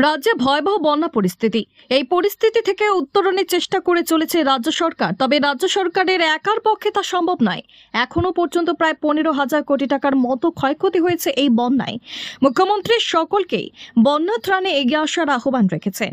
রাজ্যে ভয়াবহ বন্যা পরিস্থিতি। এই পরিস্থিতি থেকে উত্তরণের চেষ্টা করে চলেছে রাজ্য সরকার। তবে রাজ্য সরকারের একার পক্ষে তা সম্ভব নয়। এখনো পর্যন্ত প্রায় 15,000 কোটি টাকার মতো ক্ষয়ক্ষতি হয়েছে এই বন্যায়। মুখ্যমন্ত্রী সকলকেই বন্যা ত্রাণে এগিয়ে আসার আহ্বান রেখেছেন।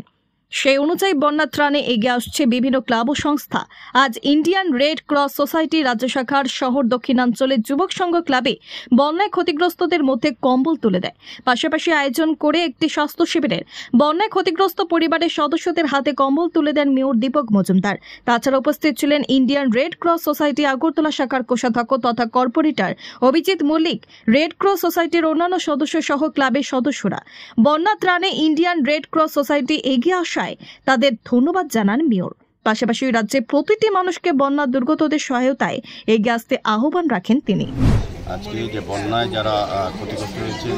সেই অনুযায়ী বন্যা ত্রাণে এগিয়ে আসছে বিভিন্ন ক্লাব ও সংস্থা। আজ ইন্ডিয়ান রেড ক্রস সোসাইটি রাজ্য শাখার শহর দক্ষিণাঞ্চলের যুবক সংঘ ক্লাবে বন্যায় ক্ষতিগ্রস্তদের মধ্যে কম্বল তুলে দেয়। পাশাপাশি আয়োজন করে একটি স্বাস্থ্য শিবিরের। বন্যায় ক্ষতিগ্রস্ত পরিবারের সদস্যদের হাতে কম্বল তুলে দেন মেয়র দীপক মজুমদার। তাছাড়া উপস্থিত ছিলেন Indian Red Cross Society Agartala শাখার কোষাধ্যক্ষ তথা corporator Abhijit Mallick, Red Cross সোসাইটির অন্যান্য সদস্য সহ ক্লাবের সদস্যরা। বন্যা ত্রাণে ইন্ডিয়ান রেড ক্রস সোসাইটি এগিয়ে আসা তাদের ধন্যবাদ জানান মেয়র। পাশাপাশি রাজ্যে প্রতিটি মানুষকে বন্যা দুর্গতদের সহায়তায় এগিয়ে আসতে আহ্বান রাখেন তিনি। আজকে যে বন্যায় যারা ক্ষতিগ্রস্ত হয়েছেন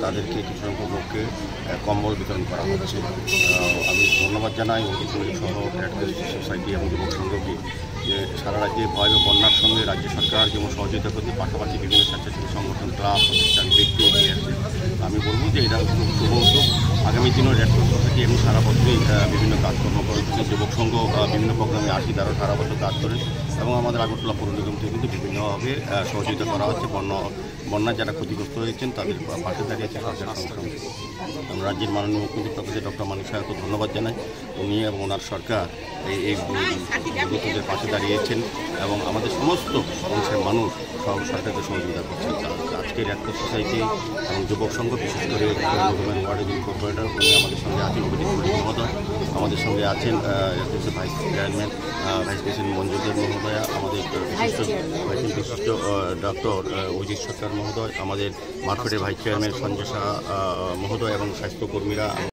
তাদেরকে কিছু সংখ্যক লোককে কম্বল বিতরণ করা হচ্ছে। আমি ধন্যবাদ জানাই অতিথি সহ রেড ক্রস সোসাইটি এবং যুবক সংঘকে যে সারা রাজ্যে ভয়াবহ বন্যার সঙ্গে রাজ্য সরকার যেমন সহযোগিতা করতে পাশাপাশি বিভিন্ন স্বেচ্ছাসেবী সংগঠন, ক্লাব, প্রতিষ্ঠান, ব্যক্তি এগিয়ে আসছে। আমি বলবো যে এটা খুব শুভ উদ্যোগ। আগামী দিনেও রেড ক্রস সোসাইটি এমনি সারা বছরই বিভিন্ন কাজকর্ম করে থাকে। যুবক সংঘ বিভিন্ন প্রোগ্রামে আসি, তারা সারা বছর কাজ করে এবং আমাদের আগরতলা পৌর নিগম থেকে কিন্তু বিভিন্নভাবে সহযোগিতা করা হচ্ছে। বন্যায় যারা ক্ষতিগ্রস্ত হয়েছেন তাদের পাশে দাঁড়িয়েছে সরকার সংগঠন। আমরা রাজ্যের মাননীয় মুখ্যমন্ত্রী প্রফেসর ডক্টর মানিক সাহেবকে ধন্যবাদ জানাই। উনি এবং ওনার সরকার এই দুর্গতদের পাশে দাঁড়িয়েছেন এবং আমাদের সমস্ত অংশের মানুষ সরকারকে সহযোগিতা করছেন। আজকে রেড ক্রস সোসাইটি এবং যুবক সংঘ, বিশেষ করে ওয়ার্ডের যিনি কর্পোরেটর, উনি আমাদের সঙ্গে আছেন অভিজিৎ মল্লিক মহোদয়, আমাদের সঙ্গে আছেন ভাইস চেয়ারম্যান ভাইস প্রেসিডেন্ট মঞ্জুরদের মহোদয়া, আমাদের বিশিষ্ট ডক্টর অজিত সরকার মহোদয়, আমাদের মার্কেটের ভাইস চেয়ারম্যান সঞ্জয় শাহ মহোদয় এবং স্বাস্থ্যকর্মীরা।